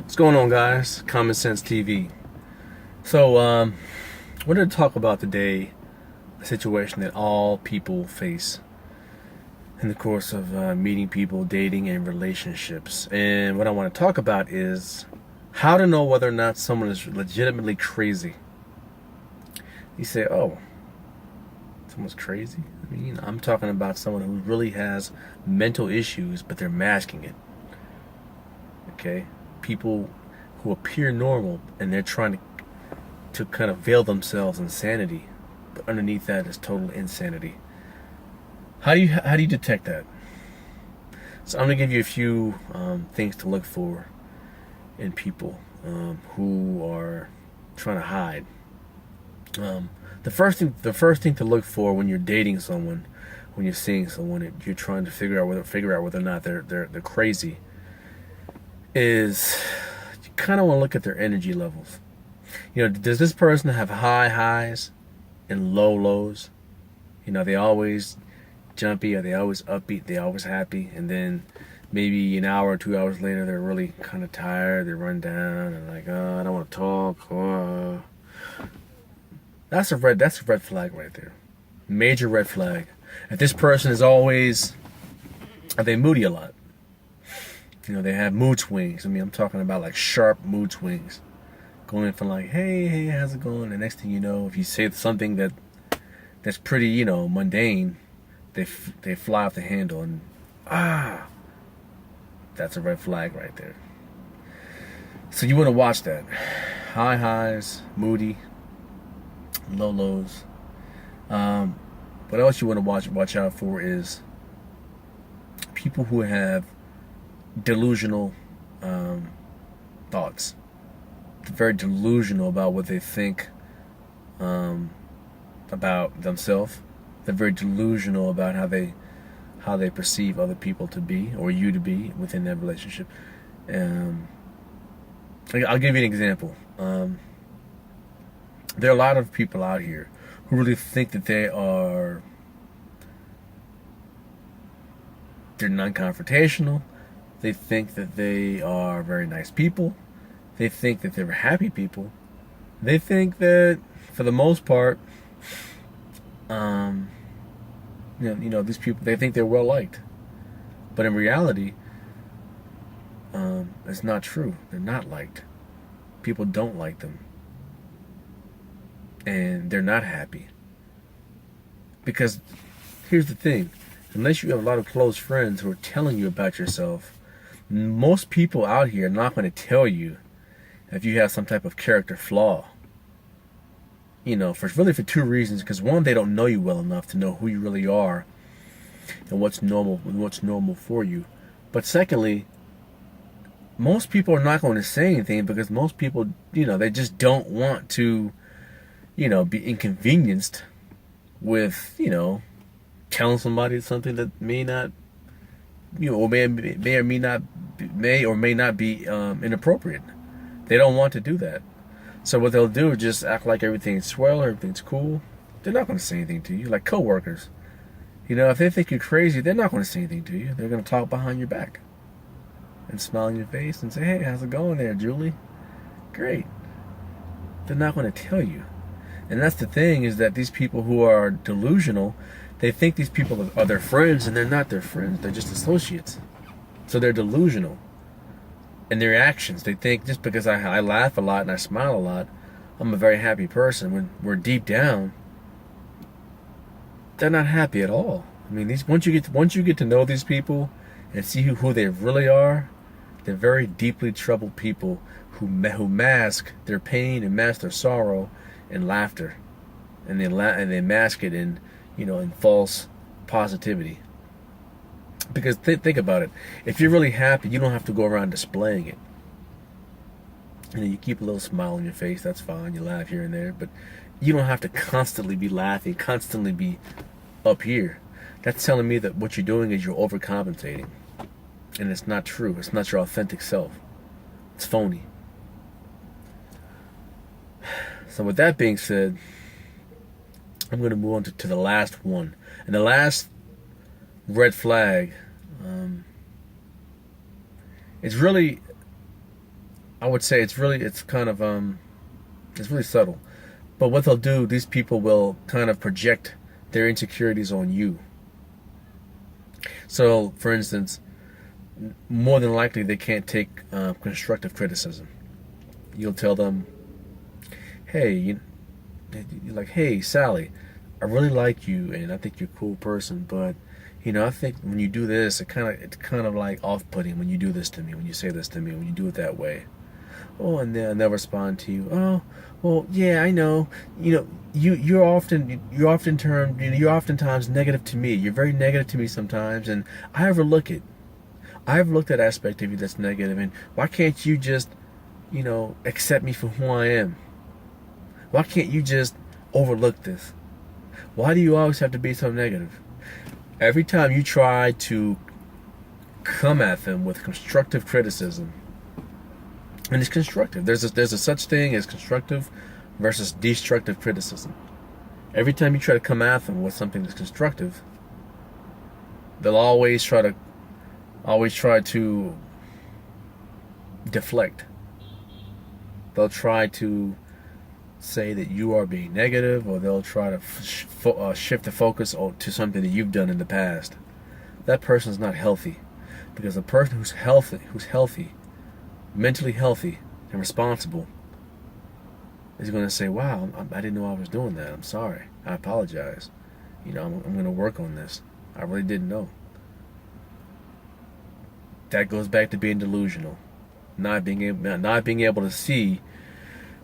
What's going on, guys? Common Sense TV. So, wanted to talk about today a situation that all people face in the course of meeting people, dating, and relationships. And what I want to talk about is how to know whether or not someone is legitimately crazy. You say, "Oh, someone's crazy." I mean, I'm talking about someone who really has mental issues, but they're masking it. Okay, people who appear normal and they're trying to kind of veil themselves in sanity, but underneath that is total insanity. How do you detect that? So I'm gonna give you a few things to look for in people who are trying to hide. The first thing to look for when you're dating someone, when you're seeing someone, you're trying to figure out whether or not they're crazy, is you kind of want to look at their energy levels. Does this person have high highs and low lows? They always jumpy, or they always upbeat, they always happy, and then maybe an hour or 2 hours later they're really kind of tired, they run down and like, oh, I don't want to talk. Oh. That's a red flag right there. Major red flag. If this person is always, are they moody a lot? They have mood swings. I mean, I'm talking about like sharp mood swings. Going from like, hey, how's it going? The next thing you know, if you say something that's pretty, mundane, they fly off the handle, and that's a red flag right there. So you want to watch that. High highs, moody, low lows. What else you want to watch out for is people who have delusional thoughts. They're very delusional about what they think about themselves. They're very delusional about how they perceive other people to be, or you to be, within that relationship. I'll give you an example. There are a lot of people out here who really think that they're non-confrontational. They think that they are very nice people. They think that they're happy people. They think that, for the most part, these people, they think they're well liked. But in reality, it's not true. They're not liked. People don't like them. And they're not happy. Because here's the thing. Unless you have a lot of close friends who are telling you about yourself, most people out here are not going to tell you if you have some type of character flaw. For two reasons. Because one, they don't know you well enough to know who you really are and what's normal for you. But secondly, most people are not going to say anything because most people, they just don't want to, be inconvenienced with, telling somebody something that may not, or may or may not be inappropriate. They don't want to do that. So what they'll do is just act like everything's swell, everything's cool. They're not going to say anything to you, like coworkers. If they think you're crazy, they're not going to say anything to you. They're going to talk behind your back and smile in your face and say, "Hey, how's it going there, Julie? Great." They're not going to tell you. And that's the thing, is that these people who are delusional, they think these people are their friends, and they're not their friends. They're just associates. So they're delusional. And their actions, they think just because I laugh a lot and I smile a lot, I'm a very happy person. When we're deep down, they're not happy at all. I mean, once you get to know these people and see who they really are, they're very deeply troubled people who mask their pain and mask their sorrow in laughter, and they mask it in false positivity. Because think about it. If you're really happy, you don't have to go around displaying it. You keep a little smile on your face, that's fine. You laugh here and there, but you don't have to constantly be laughing, constantly be up here. That's telling me that what you're doing is you're overcompensating. And it's not true. It's not your authentic self. It's phony. So with that being said, I'm going to move on to the last one. And the last red flag, it's really I would say it's kind of it's really subtle. But what they'll do, these people will kind of project their insecurities on you. So, for instance, more than likely they can't take constructive criticism. You'll tell them, "Hey, you're like, hey, Sally, I really like you, and I think you're a cool person, but I think when you do this, it's kind of like off-putting when you do this to me, when you say this to me, when you do it that way." Oh, and then they'll respond to you, "Oh, well, yeah, I know. You're oftentimes negative to me. You're very negative to me sometimes, and I overlook it. I overlook that aspect of you that's negative, and why can't you just, accept me for who I am? Why can't you just overlook this? Why do you always have to be so negative?" Every time you try to come at them with constructive criticism, and it's constructive. There's a such thing as constructive versus destructive criticism. Every time you try to come at them with something that's constructive, they'll always try to deflect. They'll try to say that you are being negative, or they'll try to shift the focus to something that you've done in the past. That person's not healthy, because a person who's healthy, mentally healthy and responsible, is going to say, "Wow, I didn't know I was doing that. I'm sorry. I apologize. I'm going to work on this. I really didn't know." That goes back to being delusional, not being able to see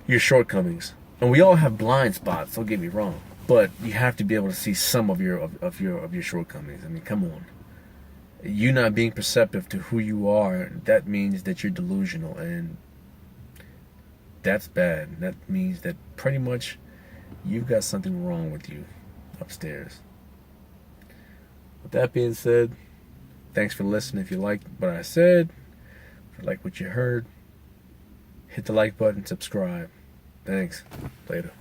your shortcomings. And we all have blind spots. Don't get me wrong, but you have to be able to see some of your shortcomings. I mean, come on. You not being perceptive to who you are, that means that you're delusional, and that's bad. That means that pretty much you've got something wrong with you upstairs. With that being said, thanks for listening. If you like what I said, if you like what you heard, hit the like button, subscribe. Thanks. Later.